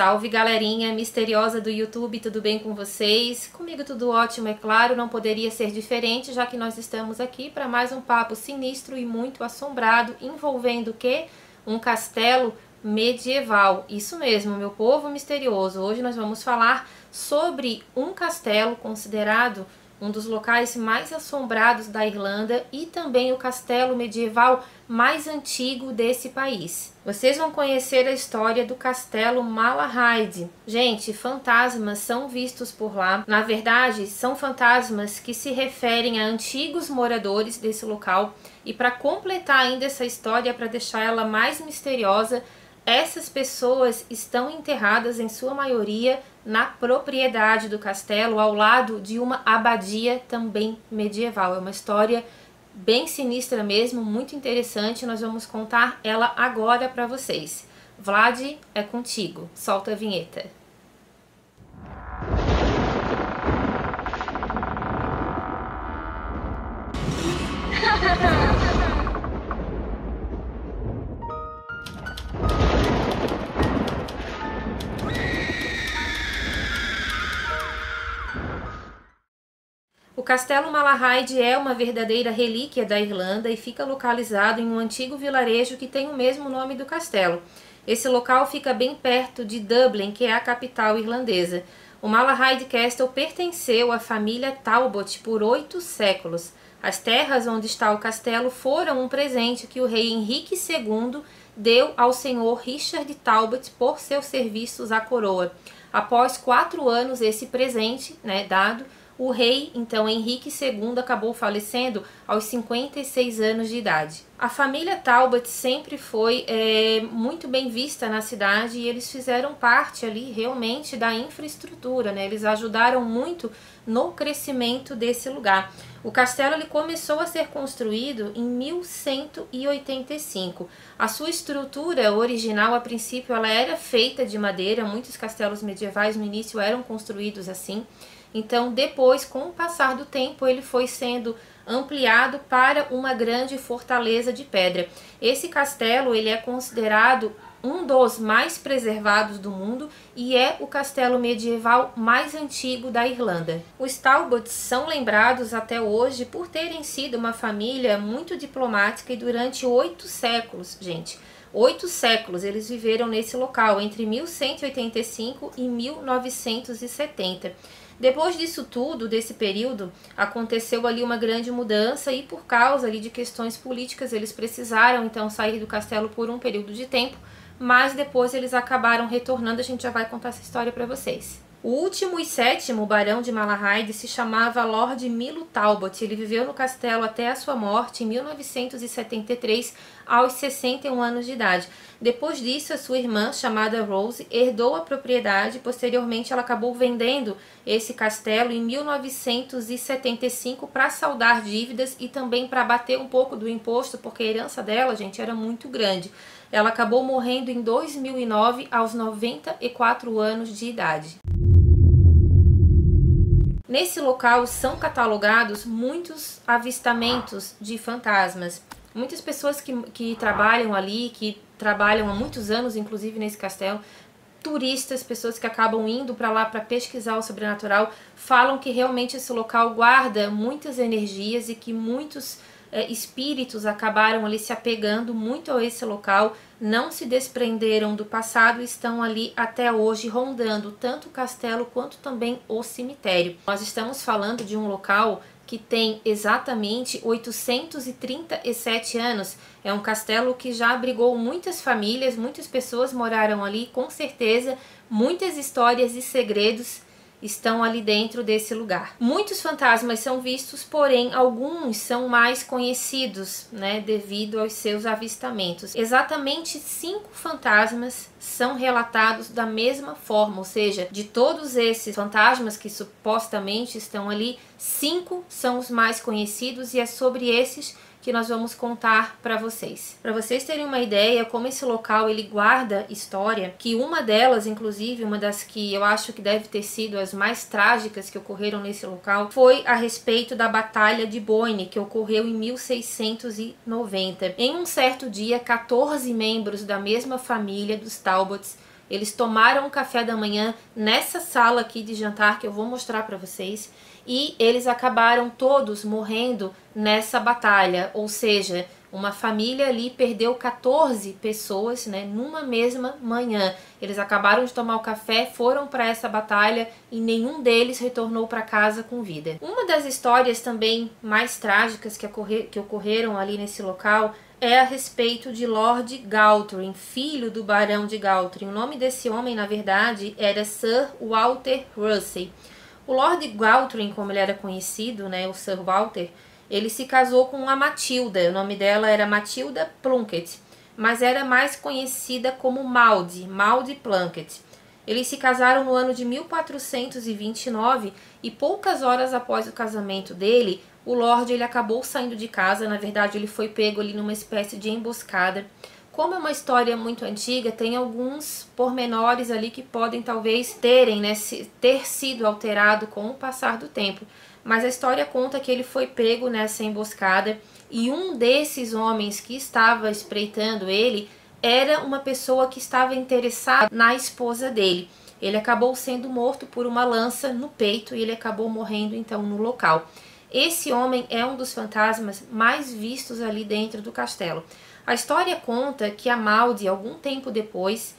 Salve galerinha misteriosa do YouTube, tudo bem com vocês? Comigo tudo ótimo, é claro, não poderia ser diferente, já que nós estamos aqui para mais um papo sinistro e muito assombrado, envolvendo o quê? Um castelo medieval. Isso mesmo, meu povo misterioso. Hoje nós vamos falar sobre um castelo considerado um dos locais mais assombrados da Irlanda e também o castelo medieval mais antigo desse país. Vocês vão conhecer a história do castelo Malahide. Gente, fantasmas são vistos por lá. Na verdade, são fantasmas que se referem a antigos moradores desse local. E para completar ainda essa história, para deixar ela mais misteriosa, essas pessoas estão enterradas, em sua maioria, na propriedade do castelo, ao lado de uma abadia também medieval. É uma história bem sinistra mesmo, muito interessante. Nós vamos contar ela agora para vocês. Vlad, é contigo. Solta a vinheta. O castelo Malahide é uma verdadeira relíquia da Irlanda e fica localizado em um antigo vilarejo que tem o mesmo nome do castelo. Esse local fica bem perto de Dublin, que é a capital irlandesa. O Malahide Castle pertenceu à família Talbot por 8 séculos. As terras onde está o castelo foram um presente que o rei Henrique II deu ao senhor Richard Talbot por seus serviços à coroa. Após 4 anos esse presente, dado, o rei, então, Henrique II, acabou falecendo aos 56 anos de idade. A família Talbot sempre foi muito bem vista na cidade e eles fizeram parte ali realmente da infraestrutura, Eles ajudaram muito no crescimento desse lugar. O castelo ele começou a ser construído em 1185. A sua estrutura original, a princípio, ela era feita de madeira. Muitos castelos medievais no início eram construídos assim. Então, depois, com o passar do tempo, ele foi sendo ampliado para uma grande fortaleza de pedra. Esse castelo ele é considerado um dos mais preservados do mundo e é o castelo medieval mais antigo da Irlanda. Os Talbots são lembrados até hoje por terem sido uma família muito diplomática e durante 8 séculos, gente. 8 séculos eles viveram nesse local, entre 1185 e 1970. Depois disso tudo, desse período, aconteceu ali uma grande mudança e por causa ali de questões políticas eles precisaram então sair do castelo por um período de tempo, mas depois eles acabaram retornando. A gente já vai contar essa história para vocês. O último e sétimo barão de Malahide se chamava Lord Milo Talbot. Ele viveu no castelo até a sua morte em 1973, aos 61 anos de idade. Depois disso, a sua irmã, chamada Rose, herdou a propriedade. Posteriormente, ela acabou vendendo esse castelo em 1975 para saldar dívidas e também para abater um pouco do imposto, porque a herança dela, gente, era muito grande. Ela acabou morrendo em 2009, aos 94 anos de idade. Nesse local são catalogados muitos avistamentos de fantasmas. Muitas pessoas que trabalham ali, que trabalham há muitos anos, inclusive nesse castelo, turistas, pessoas que acabam indo para lá para pesquisar o sobrenatural, falam que realmente esse local guarda muitas energias e que muitos espíritos acabaram ali se apegando muito a esse local, não se desprenderam do passado e estão ali até hoje rondando tanto o castelo quanto também o cemitério. Nós estamos falando de um local que tem exatamente 837 anos. É um castelo que já abrigou muitas famílias, muitas pessoas moraram ali, com certeza muitas histórias e segredos estão ali dentro desse lugar. Muitos fantasmas são vistos, porém alguns são mais conhecidos, devido aos seus avistamentos. Exatamente 5 fantasmas são relatados da mesma forma, ou seja, de todos esses fantasmas que supostamente estão ali, 5 são os mais conhecidos e é sobre esses que nós vamos contar para vocês. Para vocês terem uma ideia como esse local ele guarda história, que uma delas, inclusive, uma das que eu acho que deve ter sido as mais trágicas que ocorreram nesse local, foi a respeito da Batalha de Boyne, que ocorreu em 1690. Em um certo dia, 14 membros da mesma família dos Talbots, Eles tomaram o café da manhã nessa sala aqui de jantar que eu vou mostrar para vocês, e eles acabaram todos morrendo nessa batalha, ou seja, uma família ali perdeu 14 pessoas, né, numa mesma manhã. Eles acabaram de tomar o café, foram para essa batalha e nenhum deles retornou para casa com vida. Uma das histórias também mais trágicas que ocorreram ali nesse local é a respeito de Lord Galtrin, filho do Barão de Galtrin. O nome desse homem, na verdade, era Sir Walter Russell. O Lord Galtrin, como ele era conhecido, né, o Sir Walter, ele se casou com a Matilda. O nome dela era Matilda Plunkett, mas era mais conhecida como Maud Plunkett. Eles se casaram no ano de 1429 e poucas horas após o casamento dele, o Lorde ele acabou saindo de casa. Na verdade, ele foi pego ali numa espécie de emboscada. Como é uma história muito antiga, tem alguns pormenores ali que podem talvez ter sido alterado com o passar do tempo. Mas a história conta que ele foi pego nessa emboscada e um desses homens que estava espreitando ele era uma pessoa que estava interessada na esposa dele. Ele acabou sendo morto por uma lança no peito e ele acabou morrendo então no local. Esse homem é um dos fantasmas mais vistos ali dentro do castelo. A história conta que a Maud, algum tempo depois,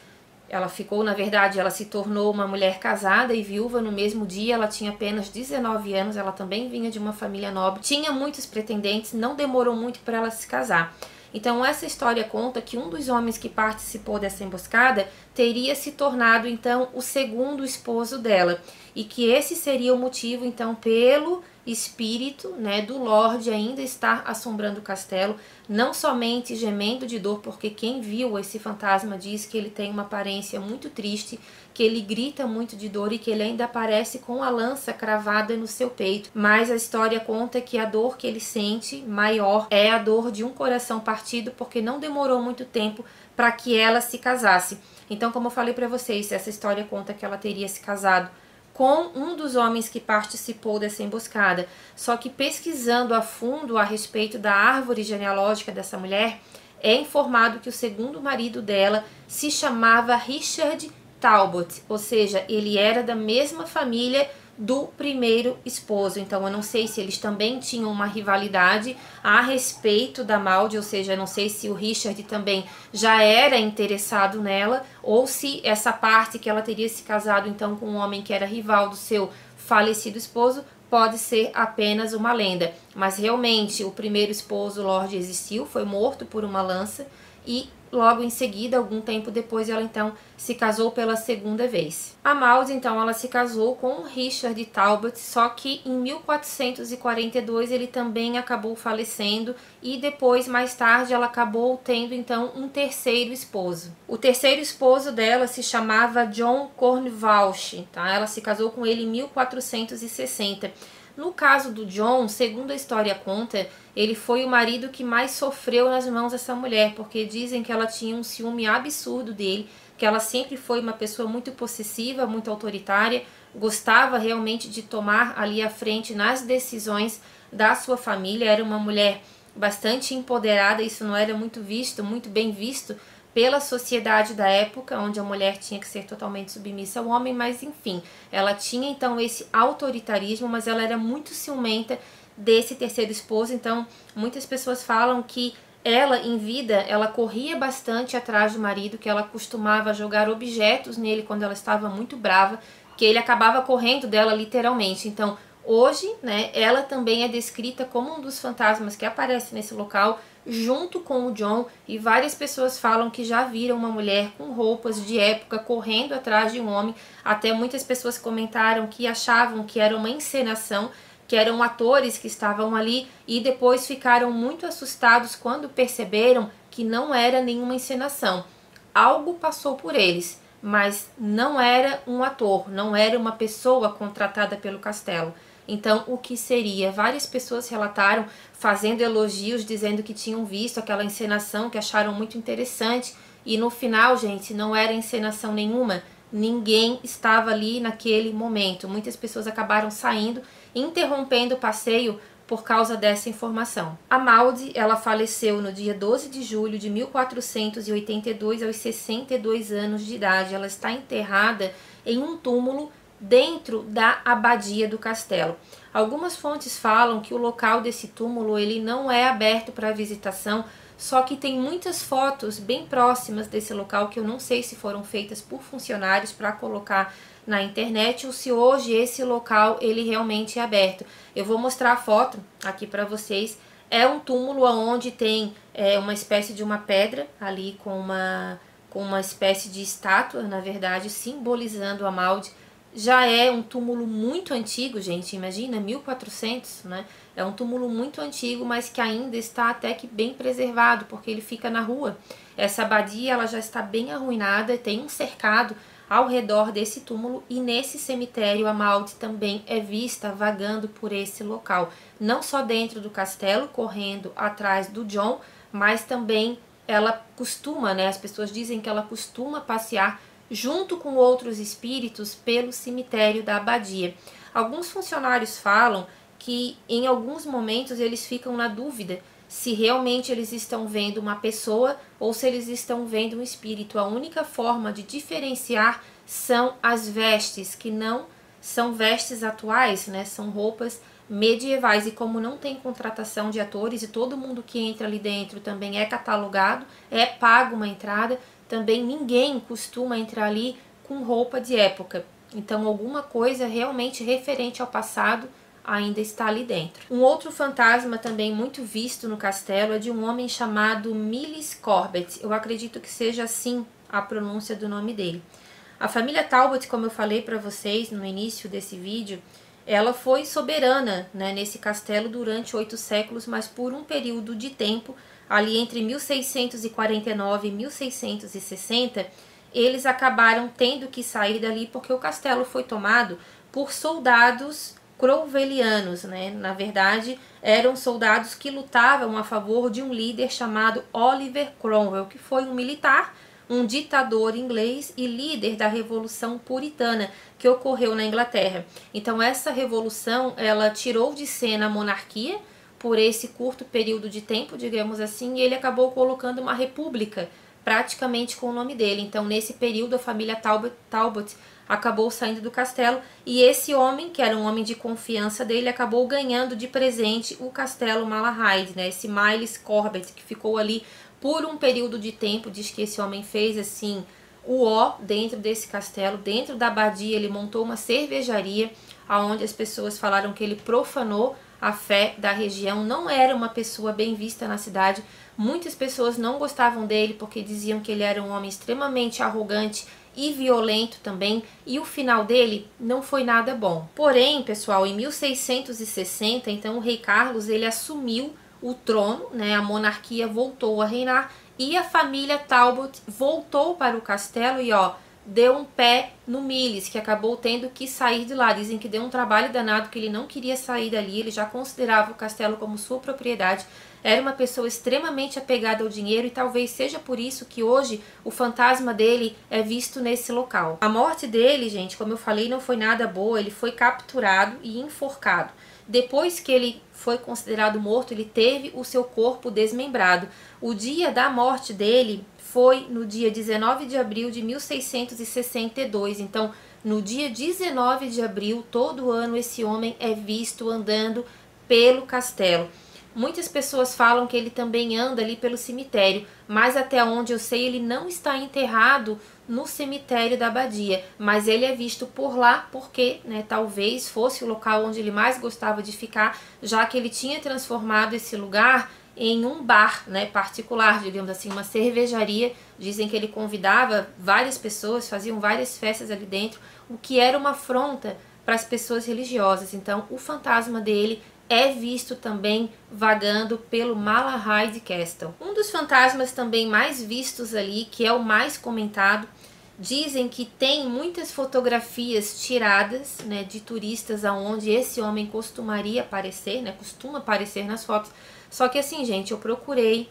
ela se tornou uma mulher casada e viúva no mesmo dia. Ela tinha apenas 19 anos, ela também vinha de uma família nobre, tinha muitos pretendentes, não demorou muito para ela se casar. Então essa história conta que um dos homens que participou dessa emboscada teria se tornado então o segundo esposo dela, e que esse seria o motivo então pelo espírito, né, do Lorde ainda estar assombrando o castelo, não somente gemendo de dor, porque quem viu esse fantasma diz que ele tem uma aparência muito triste, que ele grita muito de dor e que ele ainda aparece com a lança cravada no seu peito. Mas a história conta que a dor que ele sente maior é a dor de um coração partido, porque não demorou muito tempo para que ela se casasse. Então, como eu falei para vocês, essa história conta que ela teria se casado com um dos homens que participou dessa emboscada. Só que pesquisando a fundo a respeito da árvore genealógica dessa mulher, é informado que o segundo marido dela se chamava Richard Talbot, ou seja, ele era da mesma família do primeiro esposo. Então eu não sei se eles também tinham uma rivalidade a respeito da Maud, ou seja, eu não sei se o Richard também já era interessado nela, ou se essa parte que ela teria se casado então com um homem que era rival do seu falecido esposo pode ser apenas uma lenda. Mas realmente o primeiro esposo, Lorde, existiu, foi morto por uma lança e logo em seguida, algum tempo depois, ela então se casou pela segunda vez. A Maud, então, ela se casou com Richard Talbot, só que em 1442 ele também acabou falecendo e depois, mais tarde, ela acabou tendo então um terceiro esposo. O terceiro esposo dela se chamava John Cornwallis, tá? Ela se casou com ele em 1460. No caso do John, segundo a história conta, ele foi o marido que mais sofreu nas mãos dessa mulher, porque dizem que ela tinha um ciúme absurdo dele, que ela sempre foi uma pessoa muito possessiva, muito autoritária, gostava realmente de tomar ali a frente nas decisões da sua família, era uma mulher bastante empoderada. Isso não era muito bem visto pela sociedade da época, onde a mulher tinha que ser totalmente submissa ao homem, mas enfim, ela tinha então esse autoritarismo, mas ela era muito ciumenta desse terceiro esposo. Então muitas pessoas falam que ela, em vida, ela corria bastante atrás do marido, que ela costumava jogar objetos nele quando ela estava muito brava, que ele acabava correndo dela literalmente. Então hoje, né, ela também é descrita como um dos fantasmas que aparece nesse local, junto com o John, e várias pessoas falam que já viram uma mulher com roupas de época correndo atrás de um homem. Até muitas pessoas comentaram que achavam que era uma encenação, que eram atores que estavam ali, e depois ficaram muito assustados quando perceberam que não era nenhuma encenação. Algo passou por eles, mas não era um ator, não era uma pessoa contratada pelo castelo. Então, o que seria? Várias pessoas relataram, fazendo elogios, dizendo que tinham visto aquela encenação, que acharam muito interessante. E no final, gente, não era encenação nenhuma. Ninguém estava ali naquele momento. Muitas pessoas acabaram saindo, interrompendo o passeio por causa dessa informação. A Maud, ela faleceu no dia 12 de julho de 1482 aos 62 anos de idade. Ela está enterrada em um túmulo dentro da abadia do castelo. Algumas fontes falam que o local desse túmulo ele não é aberto para visitação, só que tem muitas fotos bem próximas desse local que eu não sei se foram feitas por funcionários para colocar na internet ou se hoje esse local ele realmente é aberto. Eu vou mostrar a foto aqui para vocês. É um túmulo onde tem uma espécie de uma pedra ali com uma espécie de estátua, na verdade, simbolizando a Maud. Já é um túmulo muito antigo, gente, imagina, 1400, né? É um túmulo muito antigo, mas que ainda está até que bem preservado, porque ele fica na rua. Essa abadia, ela já está bem arruinada, tem um cercado ao redor desse túmulo e nesse cemitério a Maud também é vista vagando por esse local. Não só dentro do castelo, correndo atrás do John, mas também ela costuma, né? As pessoas dizem que ela costuma passear junto com outros espíritos pelo cemitério da abadia. Alguns funcionários falam que em alguns momentos eles ficam na dúvida se realmente eles estão vendo uma pessoa ou se eles estão vendo um espírito. A única forma de diferenciar são as vestes, que não são vestes atuais, né? São roupas medievais, e como não tem contratação de atores e todo mundo que entra ali dentro também é catalogado, é pago uma entrada, também ninguém costuma entrar ali com roupa de época. Então alguma coisa realmente referente ao passado ainda está ali dentro. Um outro fantasma também muito visto no castelo é de um homem chamado Miles Corbett. Eu acredito que seja assim a pronúncia do nome dele. A família Talbot, como eu falei para vocês no início desse vídeo, ela foi soberana, né, nesse castelo durante 8 séculos, mas por um período de tempo, ali entre 1649 e 1660, eles acabaram tendo que sair dali porque o castelo foi tomado por soldados cromwellianos, né? Na verdade, eram soldados que lutavam a favor de um líder chamado Oliver Cromwell, que foi um militar, um ditador inglês e líder da Revolução Puritana que ocorreu na Inglaterra. Então essa revolução, ela tirou de cena a monarquia por esse curto período de tempo, digamos assim, e ele acabou colocando uma república praticamente com o nome dele. Então nesse período a família Talbot acabou saindo do castelo e esse homem, que era um homem de confiança dele, acabou ganhando de presente o castelo Malahide, né? Esse Miles Corbett, que ficou ali por um período de tempo. Diz que esse homem fez assim o ó dentro desse castelo, dentro da abadia ele montou uma cervejaria, onde as pessoas falaram que ele profanou a fé da região, não era uma pessoa bem vista na cidade, muitas pessoas não gostavam dele porque diziam que ele era um homem extremamente arrogante e violento também, e o final dele não foi nada bom. Porém, pessoal, em 1660, então o rei Carlos ele assumiu o trono, né, a monarquia voltou a reinar e a família Talbot voltou para o castelo e deu um pé no Miles, que acabou tendo que sair de lá. Dizem que deu um trabalho danado, que ele não queria sair dali, ele já considerava o castelo como sua propriedade, era uma pessoa extremamente apegada ao dinheiro e talvez seja por isso que hoje o fantasma dele é visto nesse local. A morte dele, gente, como eu falei, não foi nada boa, ele foi capturado e enforcado. Depois que ele foi considerado morto, ele teve o seu corpo desmembrado. O dia da morte dele foi no dia 19 de abril de 1662. Então, no dia 19 de abril, todo ano, esse homem é visto andando pelo castelo. Muitas pessoas falam que ele também anda ali pelo cemitério, mas até onde eu sei ele não está enterrado no cemitério da abadia, mas ele é visto por lá porque, né, talvez fosse o local onde ele mais gostava de ficar, já que ele tinha transformado esse lugar em um bar, né, particular, digamos assim, uma cervejaria. Dizem que ele convidava várias pessoas, faziam várias festas ali dentro, o que era uma afronta para as pessoas religiosas. Então o fantasma dele é visto também vagando pelo Malahide Castle. Um dos fantasmas também mais vistos ali, que é o mais comentado, dizem que tem muitas fotografias tiradas, né, de turistas aonde esse homem costumaria aparecer, né, costuma aparecer nas fotos. Só que assim, gente, eu procurei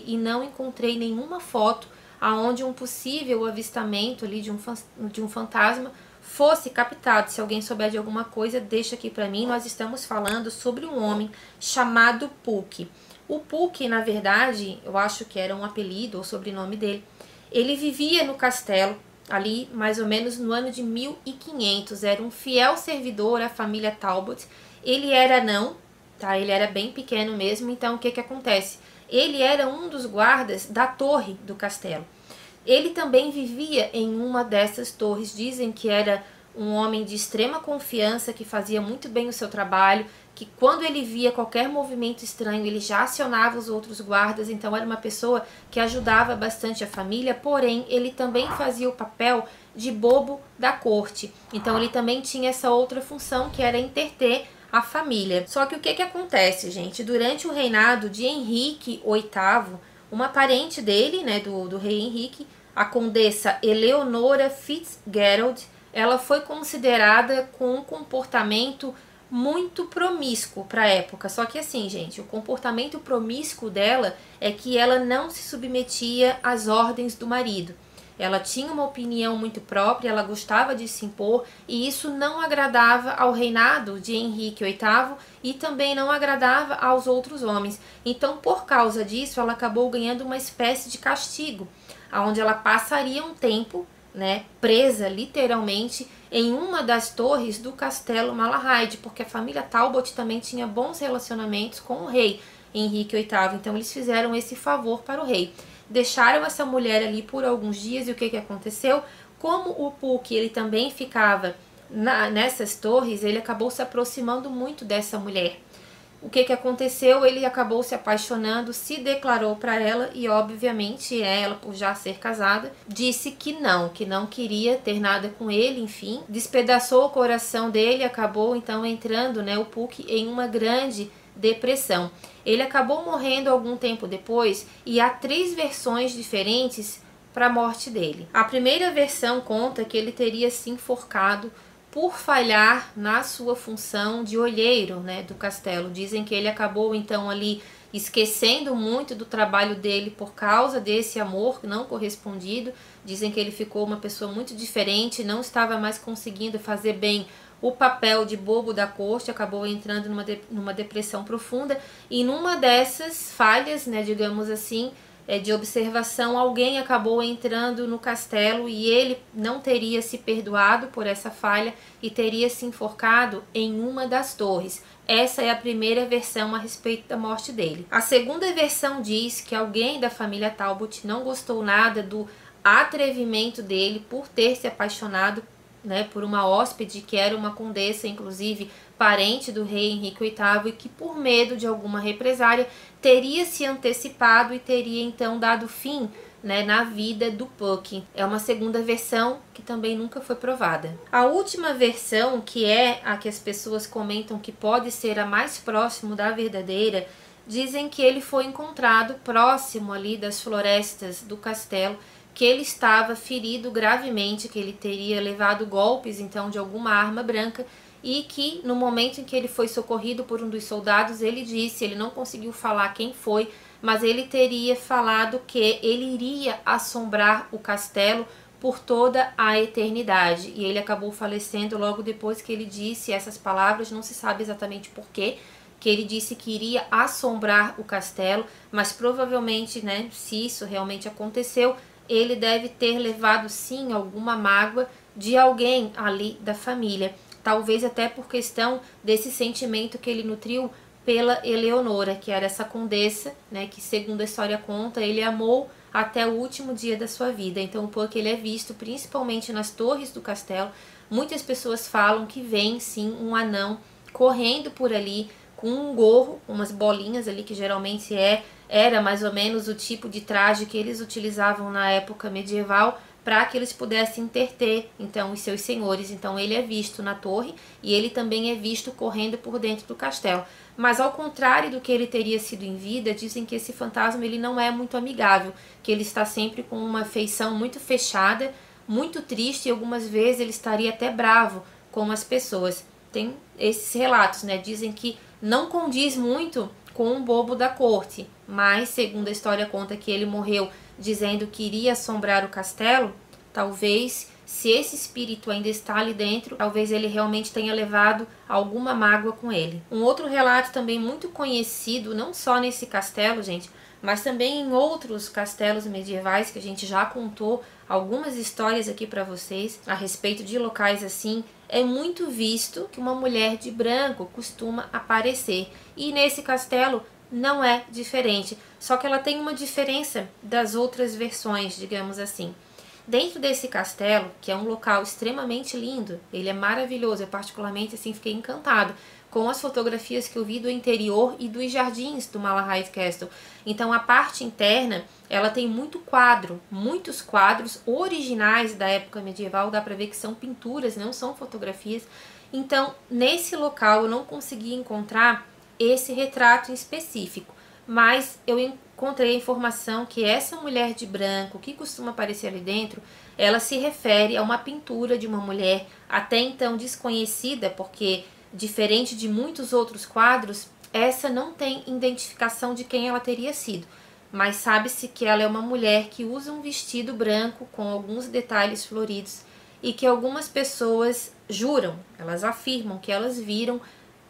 e não encontrei nenhuma foto aonde um possível avistamento ali de um fantasma fosse captado. Se alguém souber de alguma coisa, deixa aqui para mim. Nós estamos falando sobre um homem chamado Puck. O Puck, na verdade, eu acho que era um apelido ou sobrenome dele. Ele vivia no castelo ali mais ou menos no ano de 1500. Era um fiel servidor à família Talbot. Ele era anão, tá? Ele era bem pequeno mesmo. Então o que acontece? Ele era um dos guardas da torre do castelo. Ele também vivia em uma dessas torres. Dizem que era um homem de extrema confiança, que fazia muito bem o seu trabalho, que quando ele via qualquer movimento estranho, ele já acionava os outros guardas. Então era uma pessoa que ajudava bastante a família, porém ele também fazia o papel de bobo da corte. Então ele também tinha essa outra função, que era entreter a família. Só que o que acontece, gente? Durante o reinado de Henrique VIII, uma parente dele, né, do rei Henrique, a condessa Eleonora Fitzgerald, ela foi considerada com um comportamento muito promíscuo para a época. Só que assim, gente, o comportamento promíscuo dela é que ela não se submetia às ordens do marido. Ela tinha uma opinião muito própria, ela gostava de se impor, e isso não agradava ao reinado de Henrique VIII e também não agradava aos outros homens. Então, por causa disso, ela acabou ganhando uma espécie de castigo, onde ela passaria um tempo, né, presa literalmente em uma das torres do castelo Malahide, porque a família Talbot também tinha bons relacionamentos com o rei Henrique VIII, então eles fizeram esse favor para o rei. Deixaram essa mulher ali por alguns dias, e o que aconteceu? Como o Puck ele também ficava nessas torres, ele acabou se aproximando muito dessa mulher. O que aconteceu? Ele acabou se apaixonando, se declarou para ela e, obviamente, ela, por já ser casada, disse que não queria ter nada com ele, enfim. Despedaçou o coração dele, acabou então entrando, né, o Puck em uma grande depressão. Ele acabou morrendo algum tempo depois, e há 3 versões diferentes para a morte dele. A primeira versão conta que ele teria se enforcado por falhar na sua função de olheiro, né, do castelo. Dizem que ele acabou então ali esquecendo muito do trabalho dele por causa desse amor não correspondido. Dizem que ele ficou uma pessoa muito diferente, não estava mais conseguindo fazer bem o papel de bobo da corte, acabou entrando numa depressão profunda, e numa dessas falhas, né, digamos assim, de observação, alguém acabou entrando no castelo e ele não teria se perdoado por essa falha e teria se enforcado em uma das torres. Essa é a primeira versão a respeito da morte dele. A segunda versão diz que alguém da família Talbot não gostou nada do atrevimento dele por ter se apaixonado, né, por uma hóspede que era uma condessa, inclusive parente do rei Henrique VIII, e que por medo de alguma represária teria se antecipado e teria então dado fim, né, na vida do Puck. É uma segunda versão que também nunca foi provada. A última versão, que é a que as pessoas comentam que pode ser a mais próximo da verdadeira, dizem que ele foi encontrado próximo ali das florestas do castelo, que ele estava ferido gravemente, que ele teria levado golpes então de alguma arma branca, e que no momento em que ele foi socorrido por um dos soldados, ele disse, ele não conseguiu falar quem foi, mas ele teria falado que ele iria assombrar o castelo por toda a eternidade, e ele acabou falecendo logo depois que ele disse essas palavras. Não se sabe exatamente porquê que ele disse que iria assombrar o castelo, mas provavelmente, né, se isso realmente aconteceu, ele deve ter levado sim alguma mágoa de alguém ali da família, talvez até por questão desse sentimento que ele nutriu pela Eleonora, que era essa condessa, né, que segundo a história conta, ele amou até o último dia da sua vida. Então o Puck ele é visto principalmente nas torres do castelo. Muitas pessoas falam que vem sim um anão correndo por ali com um gorro, umas bolinhas ali, que geralmente era mais ou menos o tipo de traje que eles utilizavam na época medieval, para que eles pudessem entreter então os seus senhores. Então ele é visto na torre e ele também é visto correndo por dentro do castelo. Mas ao contrário do que ele teria sido em vida, dizem que esse fantasma ele não é muito amigável, que ele está sempre com uma feição muito fechada, muito triste, e algumas vezes ele estaria até bravo com as pessoas. Tem esses relatos, né? Dizem que não condiz muito com um bobo da corte, mas segundo a história conta que ele morreu dizendo que iria assombrar o castelo. Talvez se esse espírito ainda está ali dentro, talvez ele realmente tenha levado alguma mágoa com ele. Um outro relato também muito conhecido, não só nesse castelo, gente, mas também em outros castelos medievais, que a gente já contou algumas histórias aqui para vocês a respeito de locais assim, é muito visto que uma mulher de branco costuma aparecer. E nesse castelo não é diferente, só que ela tem uma diferença das outras versões, digamos assim. Dentro desse castelo, que é um local extremamente lindo, ele é maravilhoso, eu particularmente assim fiquei encantada com as fotografias que eu vi do interior e dos jardins do Malahide Castle. Então a parte interna, ela tem muito quadro, muitos quadros originais da época medieval, dá pra ver que são pinturas, não são fotografias. Então nesse local eu não consegui encontrar esse retrato em específico, mas eu encontrei a informação que essa mulher de branco que costuma aparecer ali dentro, ela se refere a uma pintura de uma mulher até então desconhecida, porque diferente de muitos outros quadros, essa não tem identificação de quem ela teria sido, mas sabe-se que ela é uma mulher que usa um vestido branco com alguns detalhes floridos e que algumas pessoas juram, elas afirmam que elas viram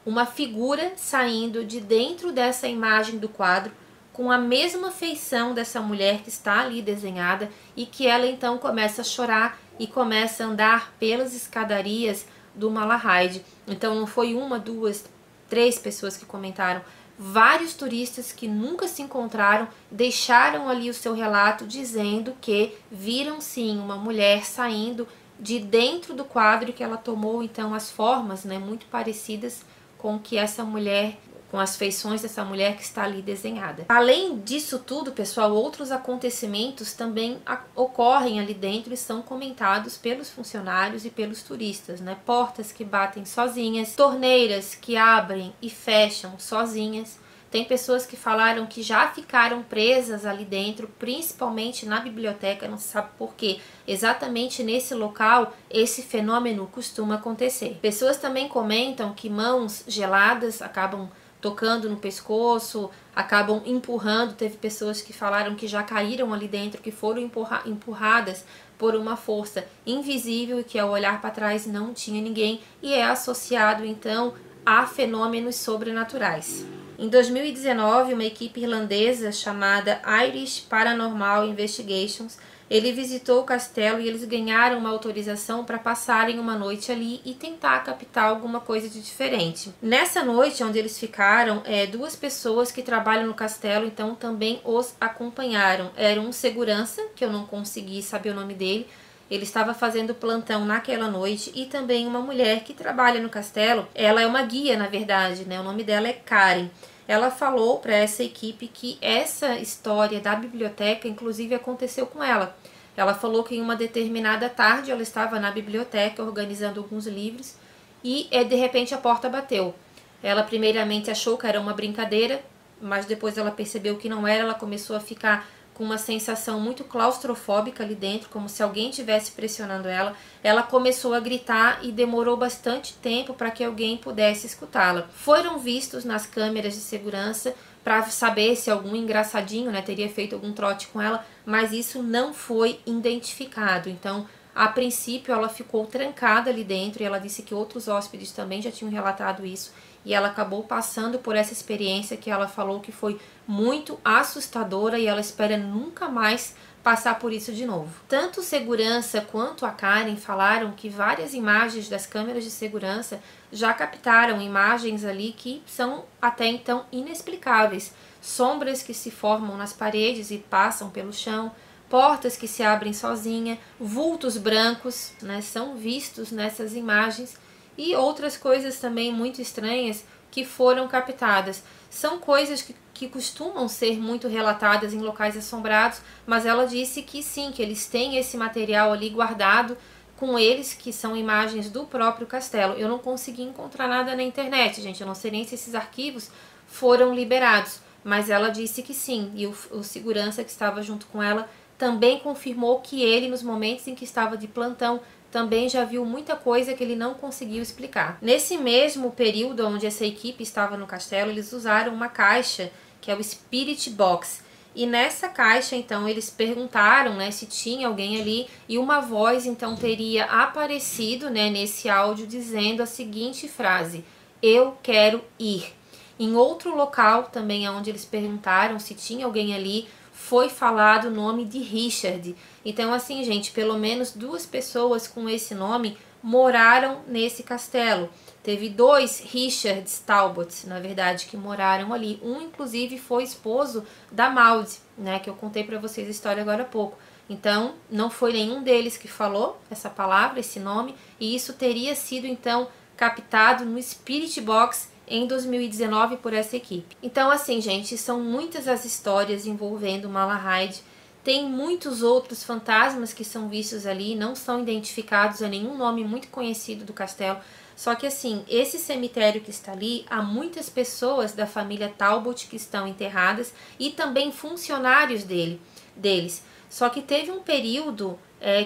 uma figura saindo de dentro dessa imagem do quadro com a mesma feição dessa mulher que está ali desenhada e que ela então começa a chorar e começa a andar pelas escadarias do Malahide. Então não foi uma, duas, três pessoas que comentaram. Vários turistas que nunca se encontraram deixaram ali o seu relato dizendo que viram sim uma mulher saindo de dentro do quadro e que ela tomou então as formas, né, muito parecidas com que essa mulher, com as feições dessa mulher que está ali desenhada. Além disso tudo, pessoal, outros acontecimentos também ocorrem ali dentro e são comentados pelos funcionários e pelos turistas, né? Portas que batem sozinhas, torneiras que abrem e fecham sozinhas. Tem pessoas que falaram que já ficaram presas ali dentro, principalmente na biblioteca, não se sabe por quê. Exatamente nesse local, esse fenômeno costuma acontecer. Pessoas também comentam que mãos geladas acabam tocando no pescoço, acabam empurrando. Teve pessoas que falaram que já caíram ali dentro, que foram empurradas por uma força invisível e que ao olhar para trás não tinha ninguém, e é associado então a fenômenos sobrenaturais. Em 2019, uma equipe irlandesa chamada Irish Paranormal Investigations, ele visitou o castelo e eles ganharam uma autorização para passarem uma noite ali e tentar captar alguma coisa de diferente. Nessa noite onde eles ficaram, duas pessoas que trabalham no castelo então também os acompanharam. Era um segurança, que eu não consegui saber o nome dele, ele estava fazendo plantão naquela noite, e também uma mulher que trabalha no castelo. Ela é uma guia, na verdade, né? O nome dela é Karen. Ela falou para essa equipe que essa história da biblioteca, inclusive, aconteceu com ela. Ela falou que em uma determinada tarde ela estava na biblioteca organizando alguns livros e de repente a porta bateu. Ela primeiramente achou que era uma brincadeira, mas depois ela percebeu que não era. Ela começou a ficar com uma sensação muito claustrofóbica ali dentro, como se alguém estivesse pressionando ela. Ela começou a gritar e demorou bastante tempo para que alguém pudesse escutá-la. Foram vistos nas câmeras de segurança para saber se algum engraçadinho, né, teria feito algum trote com ela, mas isso não foi identificado. Então, a princípio, ela ficou trancada ali dentro e ela disse que outros hóspedes também já tinham relatado isso. E ela acabou passando por essa experiência que ela falou que foi muito assustadora e ela espera nunca mais passar por isso de novo. Tanto segurança quanto a Karen falaram que várias imagens das câmeras de segurança já captaram imagens ali que são até então inexplicáveis. Sombras que se formam nas paredes e passam pelo chão, portas que se abrem sozinha, vultos brancos, né, são vistos nessas imagens, e outras coisas também muito estranhas que foram captadas. São coisas que costumam ser muito relatadas em locais assombrados, mas ela disse que sim, que eles têm esse material ali guardado com eles, que são imagens do próprio castelo. Eu não consegui encontrar nada na internet, gente, eu não sei nem se esses arquivos foram liberados, mas ela disse que sim, e o segurança que estava junto com ela também confirmou que ele, nos momentos em que estava de plantão, também já viu muita coisa que ele não conseguiu explicar. Nesse mesmo período onde essa equipe estava no castelo, eles usaram uma caixa, que é o Spirit Box. E nessa caixa, então, eles perguntaram, né, se tinha alguém ali, e uma voz, então, teria aparecido, né, nesse áudio dizendo a seguinte frase: eu quero ir. Em outro local, também onde eles perguntaram se tinha alguém ali, foi falado o nome de Richard. Então, assim, gente, pelo menos 2 pessoas com esse nome moraram nesse castelo. Teve 2 Richards Talbot, na verdade, que moraram ali. Um, inclusive, foi esposo da Maud, né, que eu contei para vocês a história agora há pouco. Então, não foi nenhum deles que falou essa palavra, esse nome, e isso teria sido, então, captado no Spirit Box em 2019 por essa equipe. Então, assim, gente, são muitas as histórias envolvendo Malahide. Tem muitos outros fantasmas que são vistos ali, não são identificados a nenhum nome muito conhecido do castelo. Só que assim, esse cemitério que está ali, há muitas pessoas da família Talbot que estão enterradas e também funcionários deles. Só que teve um período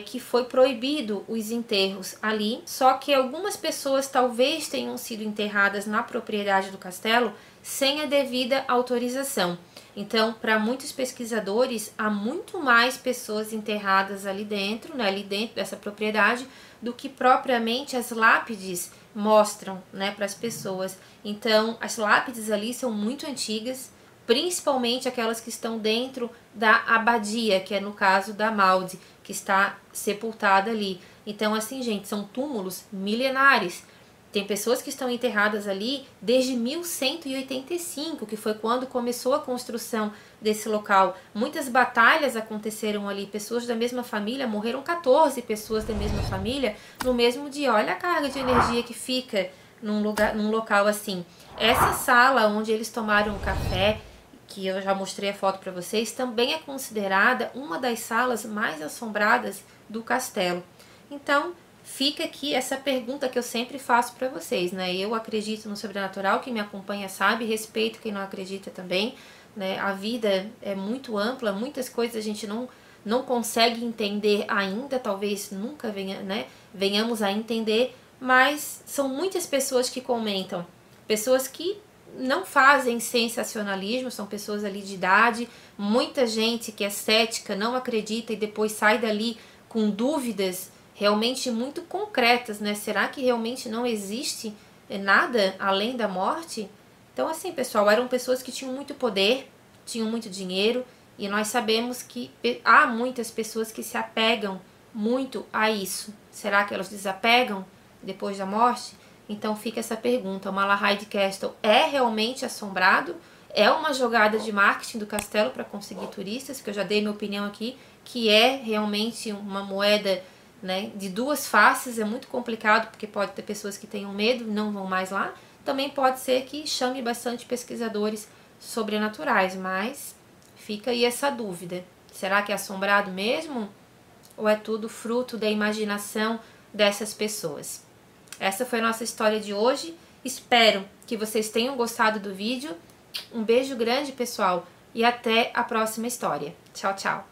que foi proibido os enterros ali, só que algumas pessoas talvez tenham sido enterradas na propriedade do castelo sem a devida autorização. Então, para muitos pesquisadores, há muito mais pessoas enterradas ali dentro, né, ali dentro dessa propriedade, do que propriamente as lápides mostram, né, para as pessoas. Então, as lápides ali são muito antigas, principalmente aquelas que estão dentro da abadia, que é no caso da Maud, que está sepultada ali. Então, assim, gente, são túmulos milenares. Tem pessoas que estão enterradas ali desde 1185, que foi quando começou a construção desse local. Muitas batalhas aconteceram ali, pessoas da mesma família, morreram 14 pessoas da mesma família no mesmo dia. Olha a carga de energia que fica num local assim. Essa sala onde eles tomaram o café, que eu já mostrei a foto para vocês, também é considerada uma das salas mais assombradas do castelo. Então, fica aqui essa pergunta que eu sempre faço para vocês, né? Eu acredito no sobrenatural, quem me acompanha sabe, respeito quem não acredita também, né? A vida é muito ampla, muitas coisas a gente não consegue entender ainda, talvez nunca venhamos a entender, mas são muitas pessoas que comentam, pessoas que não fazem sensacionalismo, são pessoas ali de idade, muita gente que é cética, não acredita e depois sai dali com dúvidas realmente muito concretas, né? Será que realmente não existe nada além da morte? Então, assim, pessoal, eram pessoas que tinham muito poder, tinham muito dinheiro, e nós sabemos que há muitas pessoas que se apegam muito a isso. Será que elas desapegam depois da morte? Então fica essa pergunta, o Malahide Castle é realmente assombrado? É uma jogada de marketing do castelo para conseguir turistas, que eu já dei minha opinião aqui, que é realmente uma moeda, né, de 2 faces, é muito complicado, porque pode ter pessoas que tenham medo e não vão mais lá. Também pode ser que chame bastante pesquisadores sobrenaturais, mas fica aí essa dúvida. Será que é assombrado mesmo? Ou é tudo fruto da imaginação dessas pessoas? Essa foi a nossa história de hoje. Espero que vocês tenham gostado do vídeo. Um beijo grande, pessoal, e até a próxima história. Tchau, tchau!